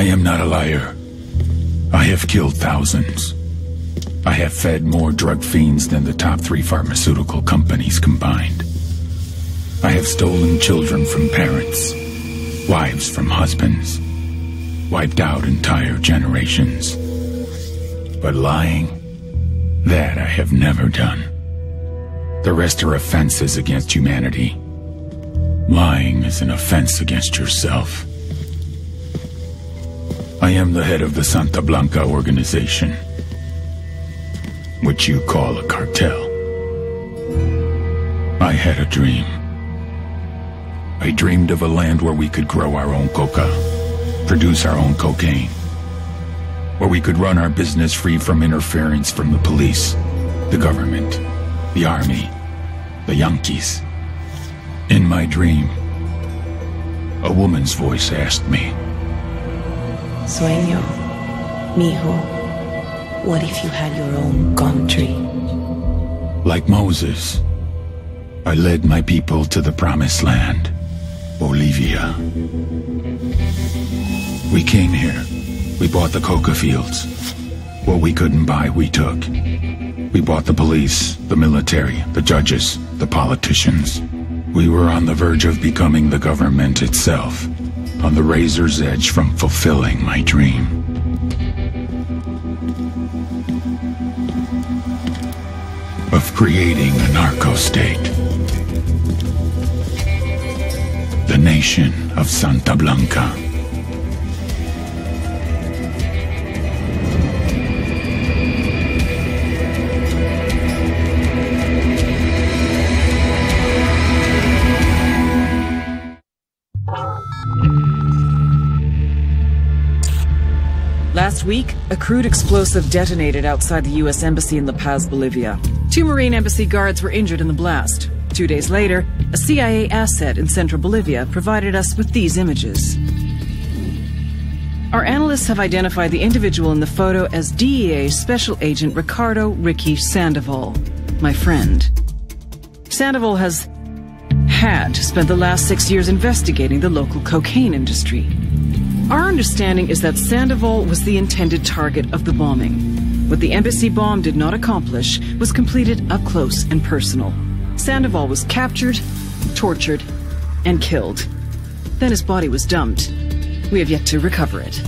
I am not a liar. I have killed thousands. I have fed more drug fiends than the top 3 pharmaceutical companies combined. I have stolen children from parents, wives from husbands, wiped out entire generations. But lying, that I have never done. The rest are offenses against humanity. Lying is an offense against yourself. I am the head of the Santa Blanca organization, which you call a cartel. I had a dream. I dreamed of a land where we could grow our own coca, produce our own cocaine, where we could run our business free from interference from the police, the government, the army, the Yankees. In my dream, a woman's voice asked me, Sueño, mijo, what if you had your own country? Like Moses, I led my people to the promised land, Bolivia. We came here. We bought the coca fields. What we couldn't buy, we took. We bought the police, the military, the judges, the politicians. We were on the verge of becoming the government itself, on the razor's edge from fulfilling my dream. Of creating a narco-state. The nation of Santa Blanca. Last week, a crude explosive detonated outside the U.S. Embassy in La Paz, Bolivia. 2 Marine Embassy guards were injured in the blast. 2 days later, a CIA asset in central Bolivia provided us with these images. Our analysts have identified the individual in the photo as DEA Special Agent Ricardo Ricky Sandoval, my friend. Sandoval had spent the last 6 years investigating the local cocaine industry. Our understanding is that Sandoval was the intended target of the bombing. What the embassy bomb did not accomplish was completed up close and personal. Sandoval was captured, tortured, and killed. Then his body was dumped. We have yet to recover it.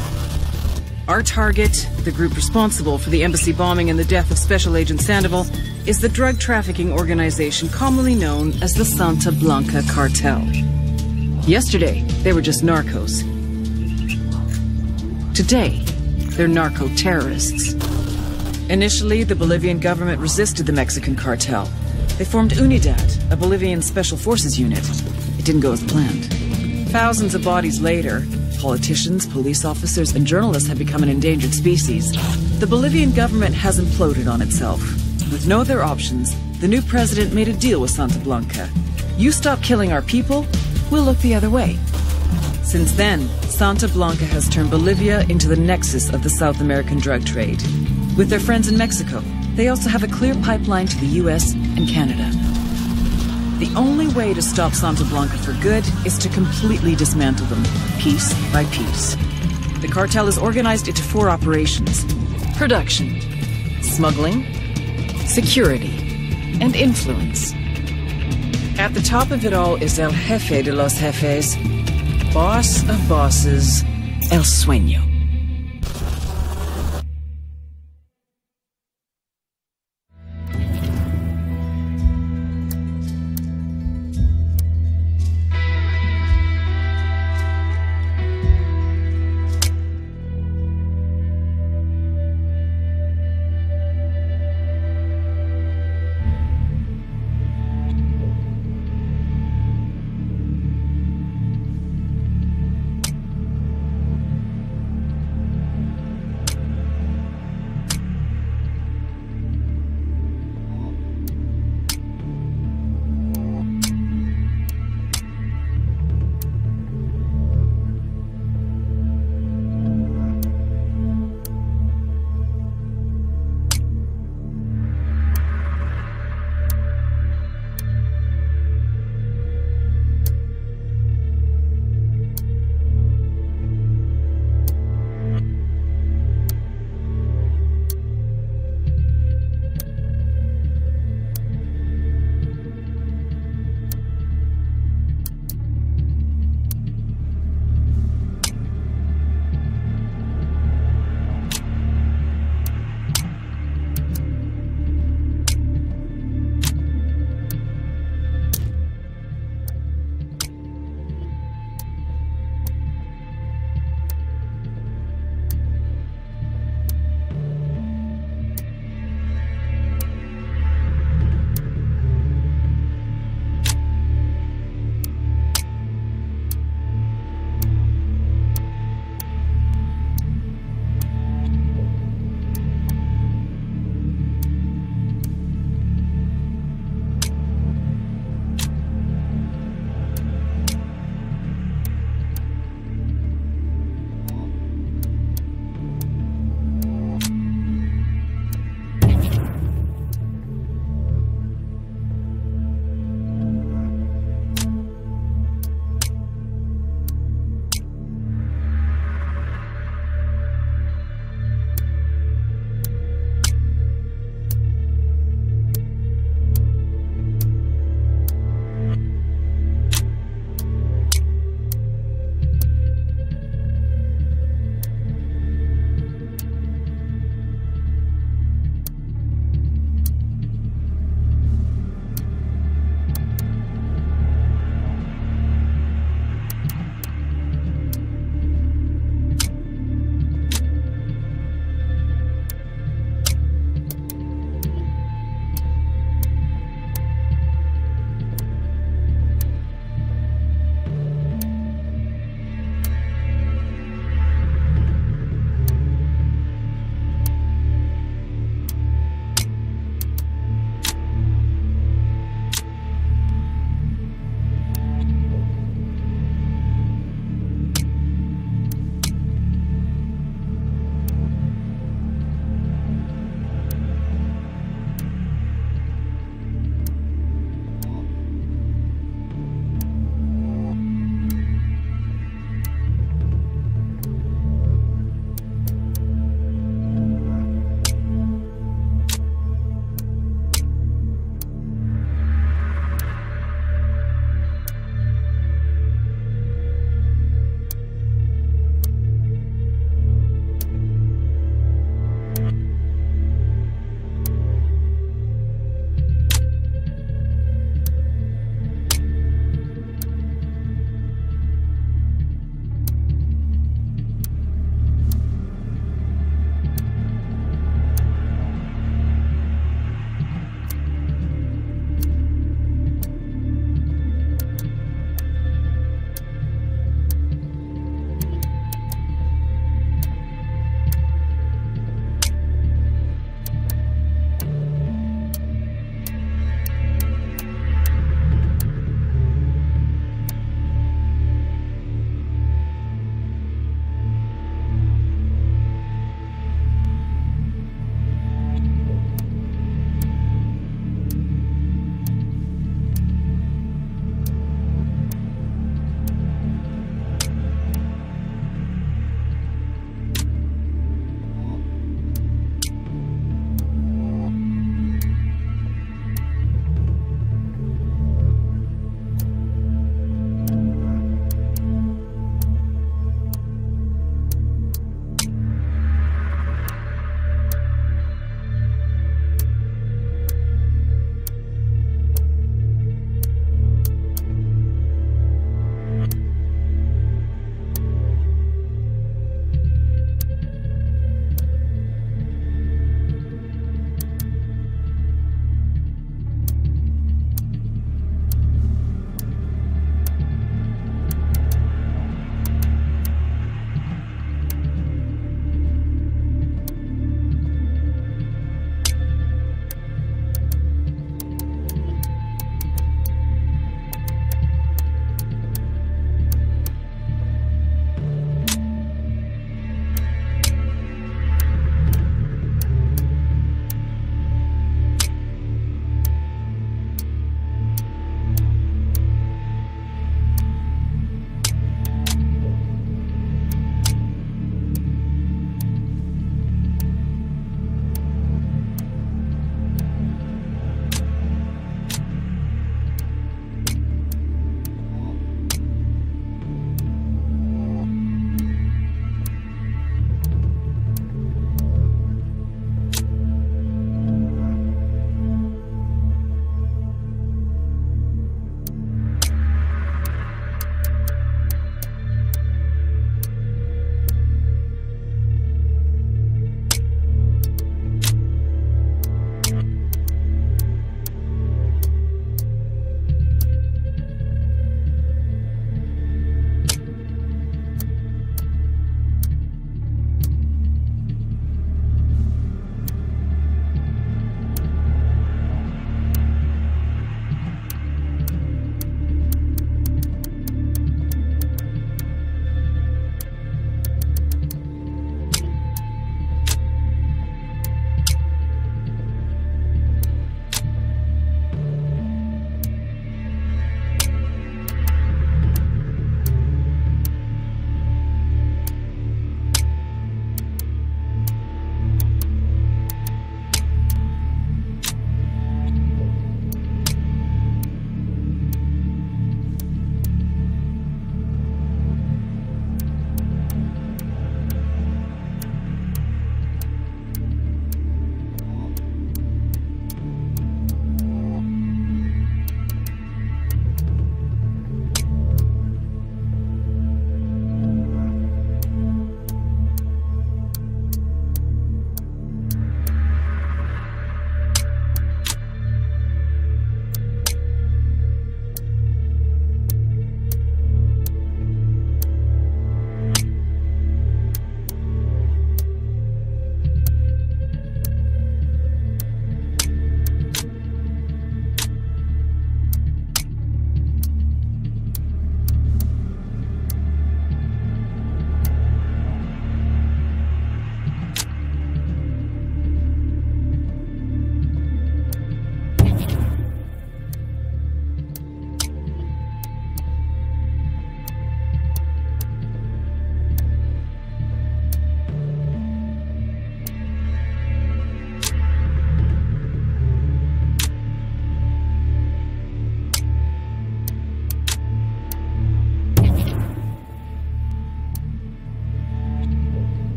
Our target, the group responsible for the embassy bombing and the death of Special Agent Sandoval, is the drug trafficking organization commonly known as the Santa Blanca Cartel. Yesterday, they were just narcos. Today, they're narco-terrorists. Initially, the Bolivian government resisted the Mexican cartel. They formed UNIDAD, a Bolivian special forces unit. It didn't go as planned. Thousands of bodies later, politicians, police officers, and journalists have become an endangered species. The Bolivian government has imploded on itself. With no other options, the new president made a deal with Santa Blanca. You stop killing our people, we'll look the other way. Since then, Santa Blanca has turned Bolivia into the nexus of the South American drug trade. With their friends in Mexico, they also have a clear pipeline to the US and Canada. The only way to stop Santa Blanca for good is to completely dismantle them, piece by piece. The cartel is organized into 4 operations: production, smuggling, security, and influence. At the top of it all is El Jefe de los Jefes, boss of bosses, El Sueño.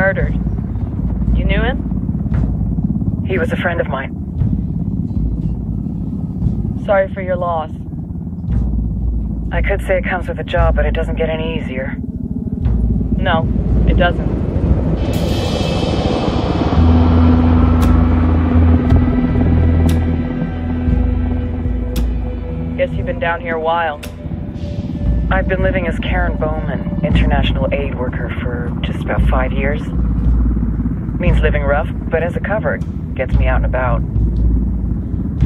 murdered. You knew him? He was a friend of mine. Sorry for your loss. I could say it comes with a job, but it doesn't get any easier. No, it doesn't. Guess you've been down here a while. I've been living as Karen Bowman, international aid worker, for just about 5 years. Means living rough, but as a cover, gets me out and about.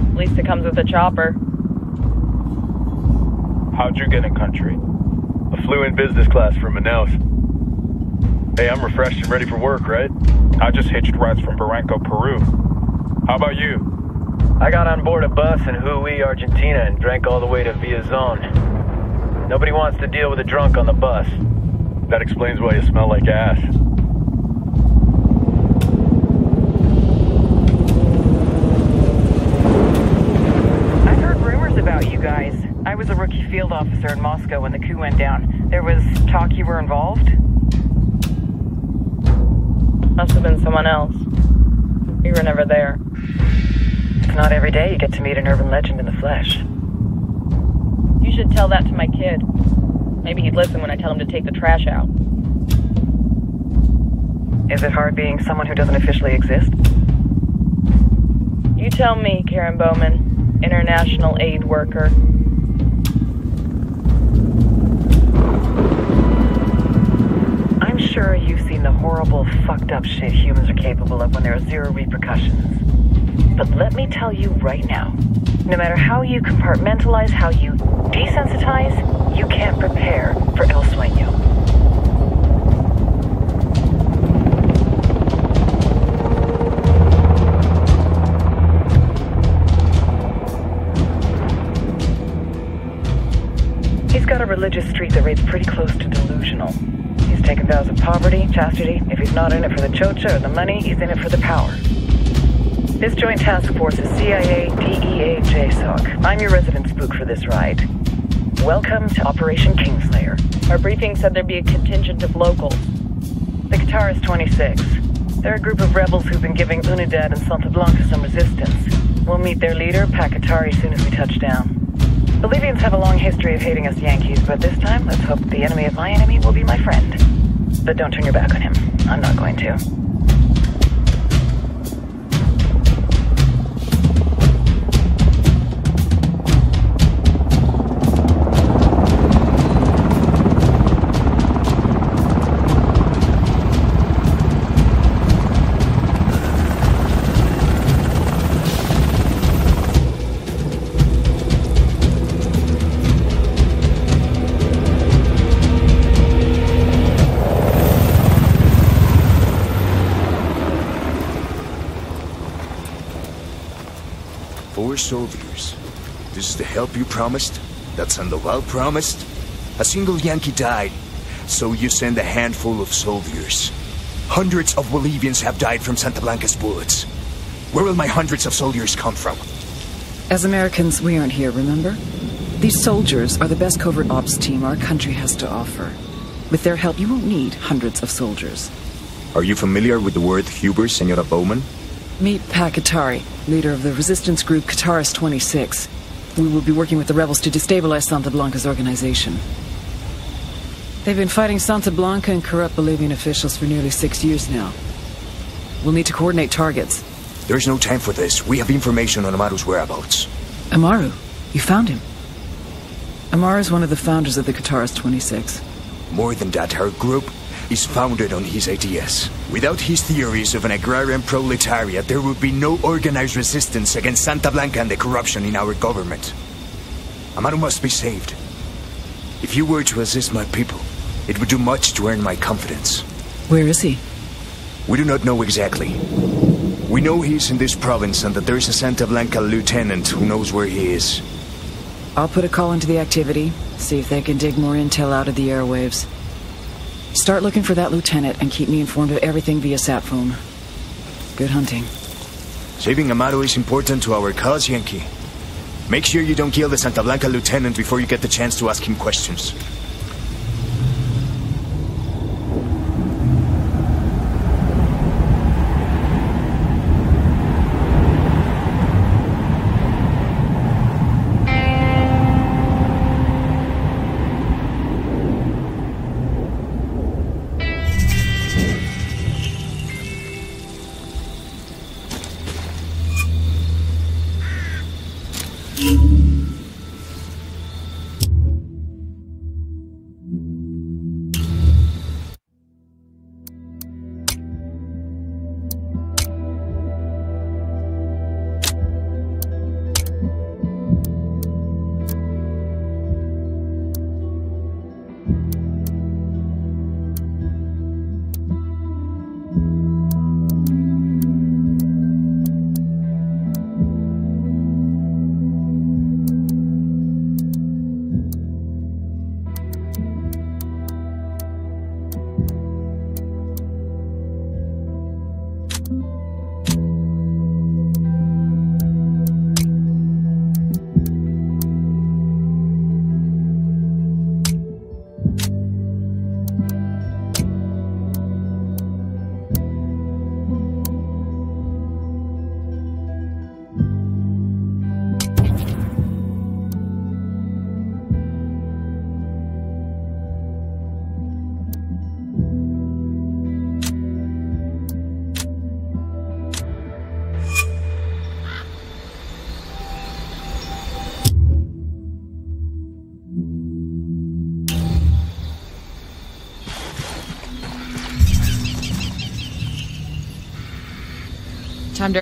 At least it comes with a chopper. How'd you get in country? I flew in business class from Manaus. Hey, I'm refreshed and ready for work, right? I just hitched rides from Barranco, Peru. How about you? I got on board a bus in Hui, Argentina, and drank all the way to Villazon. Nobody wants to deal with a drunk on the bus. That explains why you smell like ass. I've heard rumors about you guys. I was a rookie field officer in Moscow when the coup went down. There was talk you were involved? Must have been someone else. We were never there. It's not every day you get to meet an urban legend in the flesh. You should tell that to my kid. Maybe he'd listen when I tell him to take the trash out. Is it hard being someone who doesn't officially exist? You tell me, Karen Bowman, international aid worker. I'm sure you've seen the horrible, fucked up shit humans are capable of when there are zero repercussions. But let me tell you right now, no matter how you compartmentalize, how you desensitize, you can't prepare for El Sueño. He's got a religious streak that rates pretty close to delusional. He's taken vows of poverty, chastity. If he's not in it for the chocha or the money, he's in it for the power. This joint task force is CIA, DEA, JSOC. I'm your resident spook for this ride. Welcome to Operation Kingslayer. Our briefing said there'd be a contingent of locals. The Guitarist 26. They're a group of rebels who've been giving Unidad and Santa Blanca some resistance. We'll meet their leader, Pakatari, soon as we touch down. Bolivians have a long history of hating us Yankees, but this time, let's hope the enemy of my enemy will be my friend. But don't turn your back on him. I'm not going to. Soldiers. This is the help you promised? That Sandoval promised? A single Yankee died, so you send a handful of soldiers. Hundreds of Bolivians have died from Santa Blanca's bullets. Where will my hundreds of soldiers come from? As Americans, we aren't here, remember? These soldiers are the best covert ops team our country has to offer. With their help, you won't need hundreds of soldiers. Are you familiar with the word Huber, Senora Bowman? Meet Pakatari, leader of the resistance group Guitarist 26. We will be working with the rebels to destabilize Santa Blanca's organization. They've been fighting Santa Blanca and corrupt Bolivian officials for nearly 6 years now. We'll need to coordinate targets. There's no time for this. We have information on Amaru's whereabouts. Amaru? You found him? Amaru's one of the founders of the Guitarist 26. More than that, our group is founded on his ideas. Without his theories of an agrarian proletariat, there would be no organized resistance against Santa Blanca and the corruption in our government. Amaru must be saved. If you were to assist my people, it would do much to earn my confidence. Where is he? We do not know exactly. We know he's in this province and that there is a Santa Blanca lieutenant who knows where he is. I'll put a call into the activity, see if they can dig more intel out of the airwaves. Start looking for that lieutenant and keep me informed of everything via sat phone. Good hunting. Saving Amaru is important to our cause, Yankee. Make sure you don't kill the Santa Blanca lieutenant before you get the chance to ask him questions. Time to...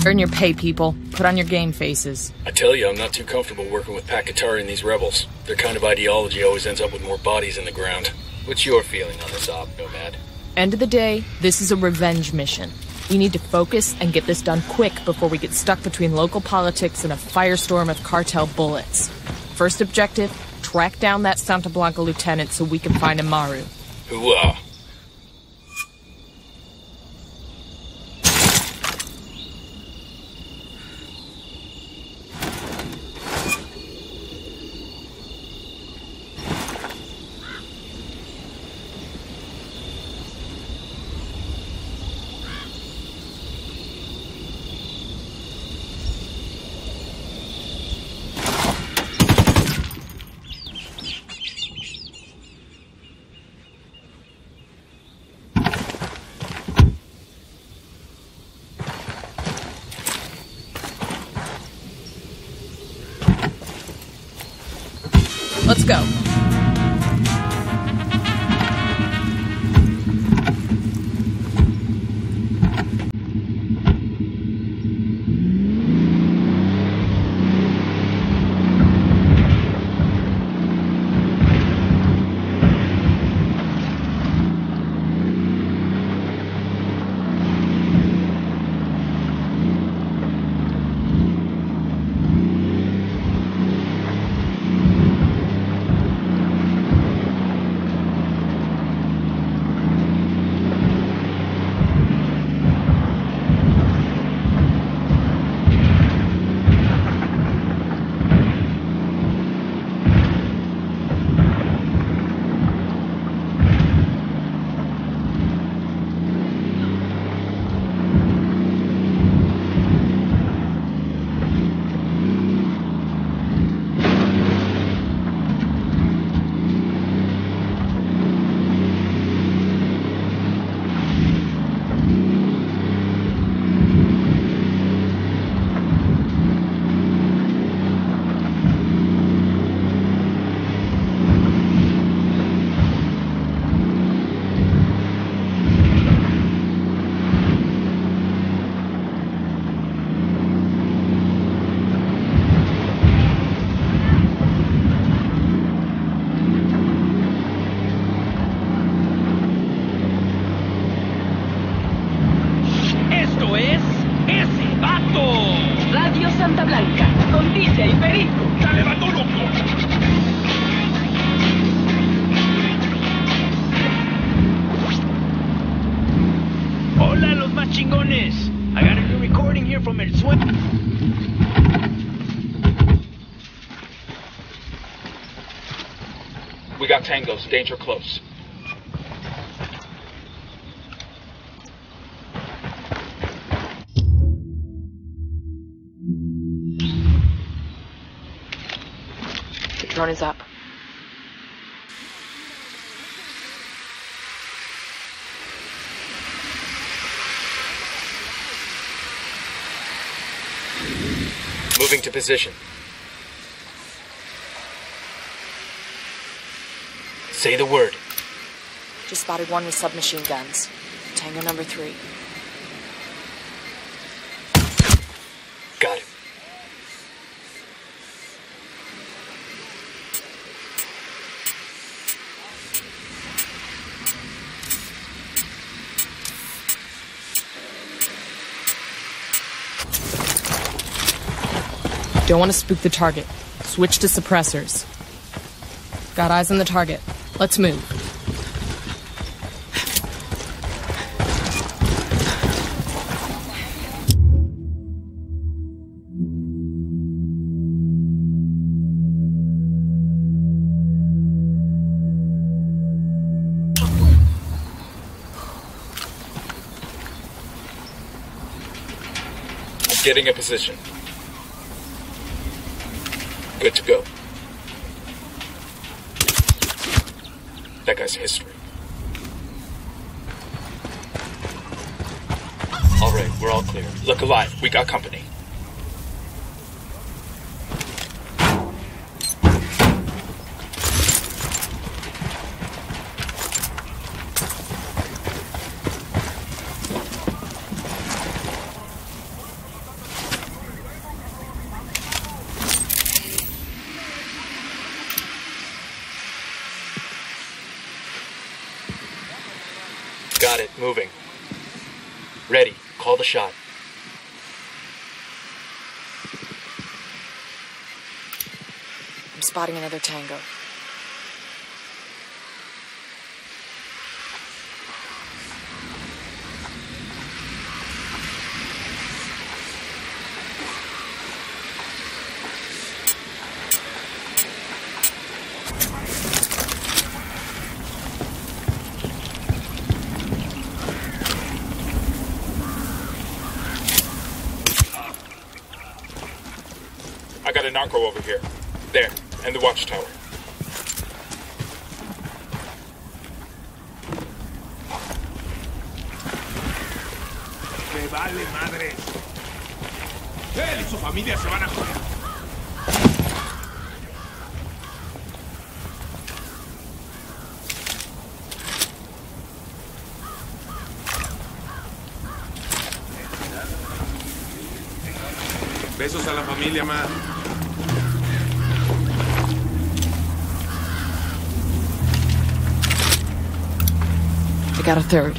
Earn your pay, people. Put on your game faces. I tell you, I'm not too comfortable working with Pakatari and these rebels. Their kind of ideology always ends up with more bodies in the ground. What's your feeling on this op, Nomad? End of the day, this is a revenge mission. We need to focus and get this done quick before we get stuck between local politics and a firestorm of cartel bullets. First objective, track down that Santa Blanca lieutenant so we can find Amaru. Hooah! Let's go. We got tangos, danger close. The drone is up. Moving to position. Say the word. Just spotted one with submachine guns. Tango number 3. Got it. Don't want to spook the target. Switch to suppressors. Got eyes on the target. Let's move. Getting a position. Good to go. That guy's history. Alright, we're all clear. Look alive, we got company. Got it, moving. Ready, call the shot. I'm spotting another tango. I got a narco over here. There, and the watchtower. Me vale madre. Él y su familia se van a joder. Besos a la familia, ma. I got a third.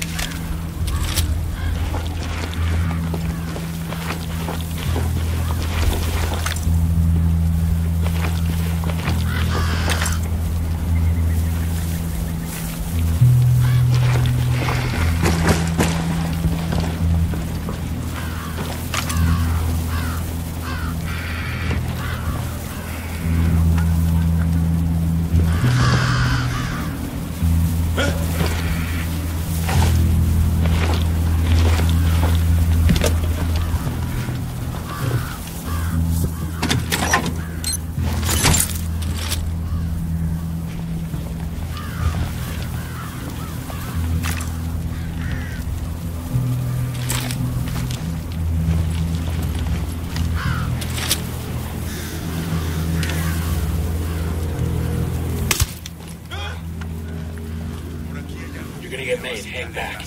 Gonna get made, hang back.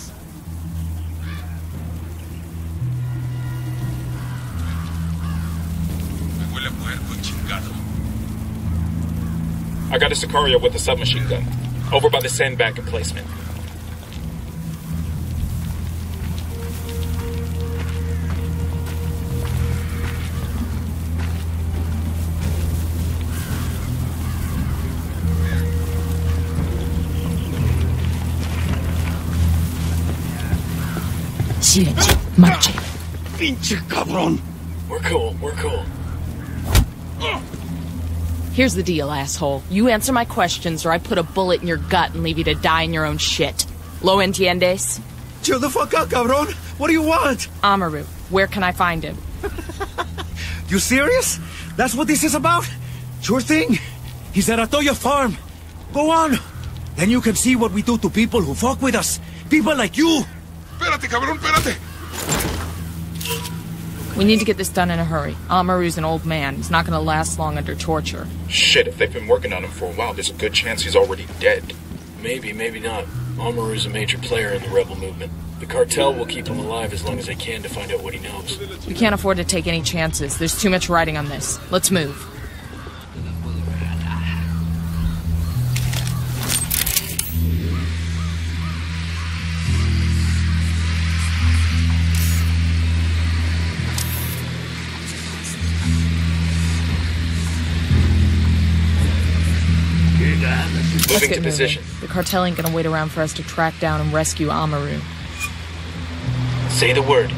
I got a Sicario with a submachine gun. Over by the sandbag emplacement. Silencio, marche. Pinche cabrón. We're cool, we're cool. Here's the deal, asshole. You answer my questions or I put a bullet in your gut and leave you to die in your own shit. ¿Lo entiendes? Chill the fuck out, cabrón. What do you want? Amaru, where can I find him? You serious? That's what this is about? Sure thing. He's at Atoya Farm. Go on. Then you can see what we do to people who fuck with us. People like you. Espérate, cabrón, espérate. We need to get this done in a hurry. Amaru's an old man. He's not gonna last long under torture. Shit, if they've been working on him for a while, there's a good chance he's already dead. Maybe, maybe not. Amaru's a major player in the rebel movement. The cartel will keep him alive as long as they can to find out what he knows. We can't afford to take any chances. There's too much riding on this. Let's move. Moving to position. The cartel ain't gonna wait around for us to track down and rescue Amaru. Say the word.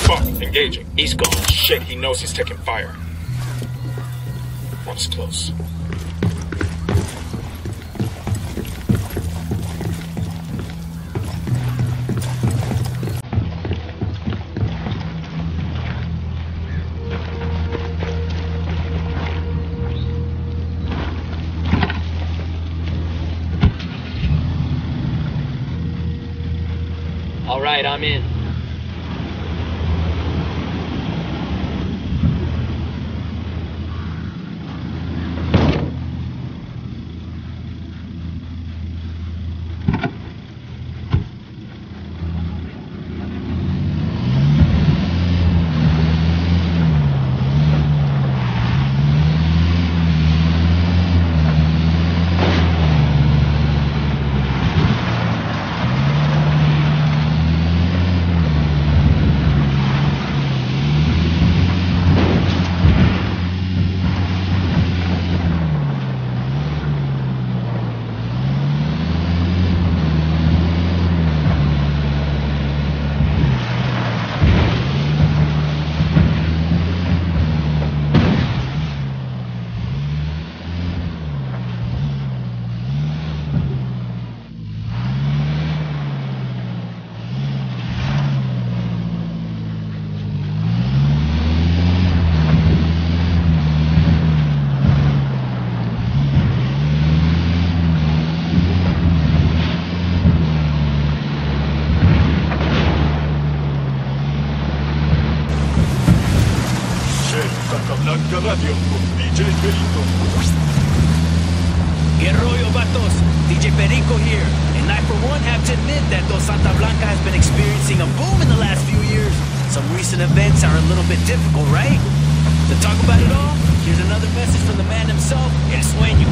Fuck, engaging. He's gone. Shit, he knows he's taking fire. That was close. All right, I'm in. Radio con DJ Perico. ¿Qué rollo, vatos? DJ Perico here. And I, for one, have to admit that though Santa Blanca has been experiencing a boom in the last few years, some recent events are a little bit difficult, right? To talk about it all, here's another message from the man himself, El Sueño.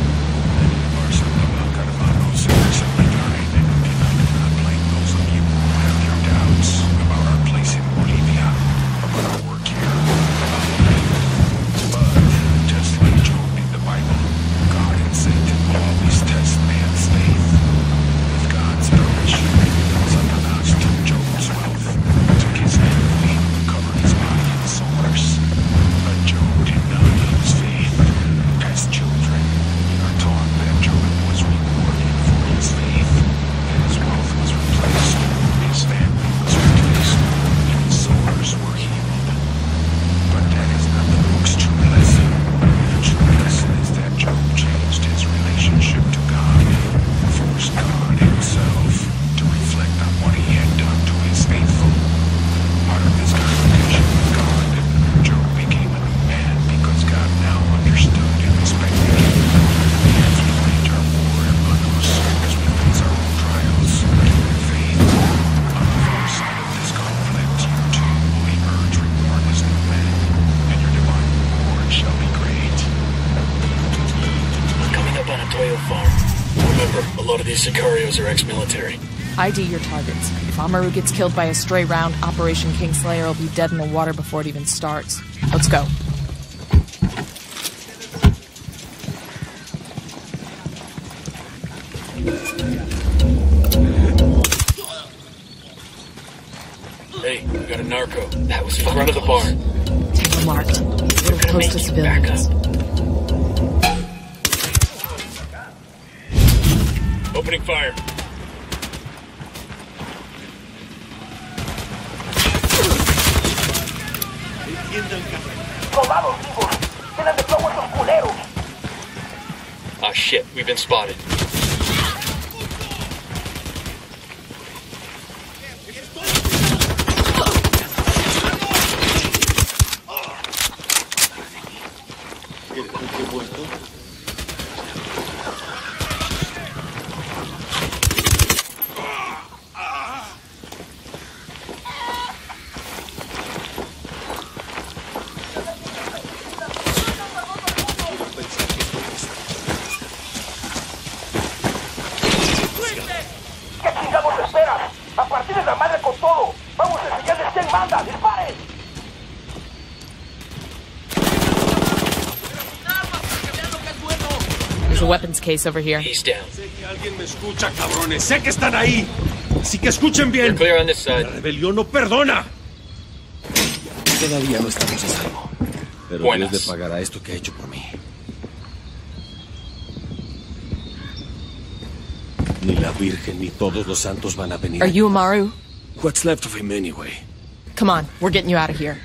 Sicarios are ex-military. ID your targets. If Amaru gets killed by a stray round, Operation Kingslayer will be dead in the water before it even starts. Let's go. Hey, we got a narco. That was fun. Front of the bar. Tango marked. A little close to civilians. Opening fire. Ah, shit. We've been spotted. There's a weapons case over here. He's down. Sé que alguien me escucha, cabrones. Sé que están ahí. Así que escuchen bien. We're clear on this side. La rebelión no perdona. Todavía no estamos a salvo. Pero Dios le pagará esto que ha hecho por mí. Ni la Virgen ni todos los santos van a venir. Are you Amaru? What's left of him anyway? Come on, we're getting you out of here.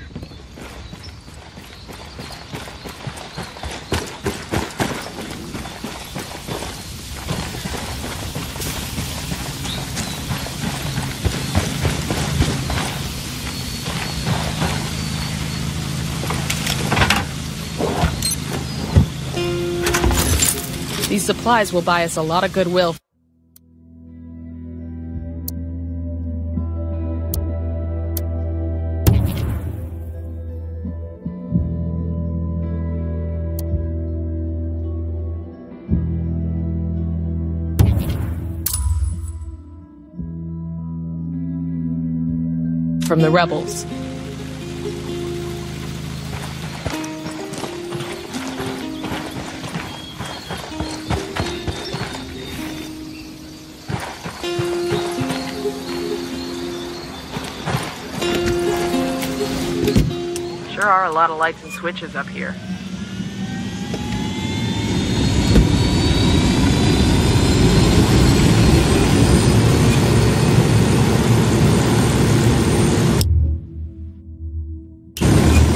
These supplies will buy us a lot of goodwill. From the rebels. Sure are a lot of lights and switches up here.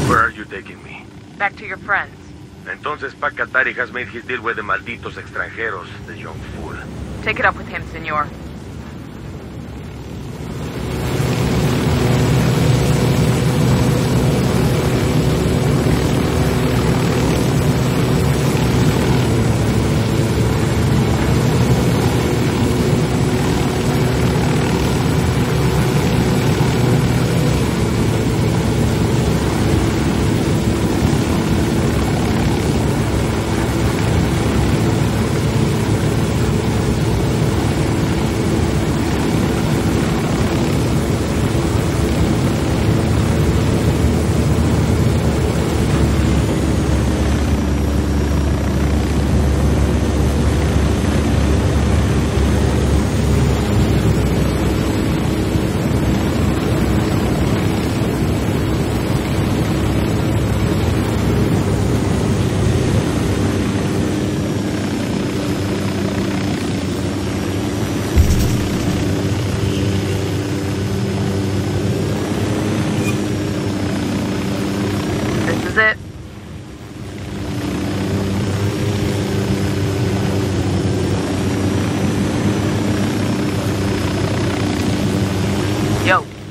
Where are you taking me? Back to your friends. Entonces Pacatari has made his deal with the malditos extranjeros, the young fool. Take it up with him, senor.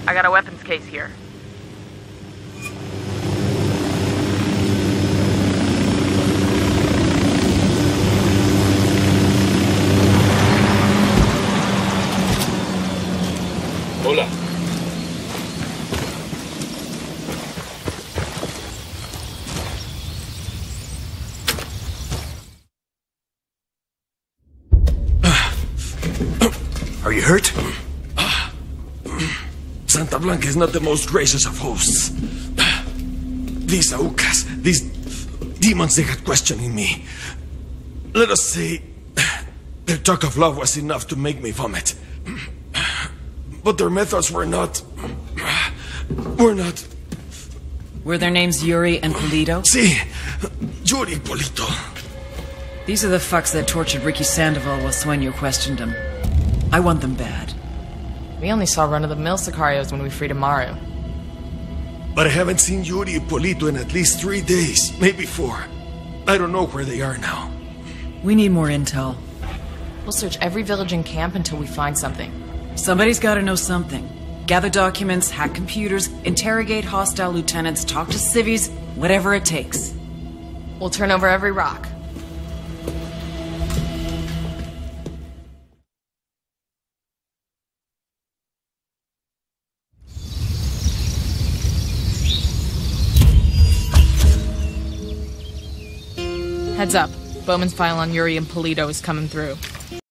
I got a weapons case here. Hola. Are you hurt? Santa Blanca is not the most gracious of hosts. These Aucas, these demons, they got questioning me. Let us say, their talk of love was enough to make me vomit. But their methods were not... Were their names Yuri and Polito? Si, Yuri Polito. These are the fucks that tortured Ricky Sandoval while Sueño questioned him. I want them bad. We only saw run-of-the-mill Sicarios when we freed Amaru. But I haven't seen Yuri and Polito in at least 3 days, maybe 4. I don't know where they are now. We need more intel. We'll search every village and camp until we find something. Somebody's gotta know something. Gather documents, hack computers, interrogate hostile lieutenants, talk to civvies, whatever it takes. We'll turn over every rock. Heads up. Bowman's file on Yuri and Polito is coming through.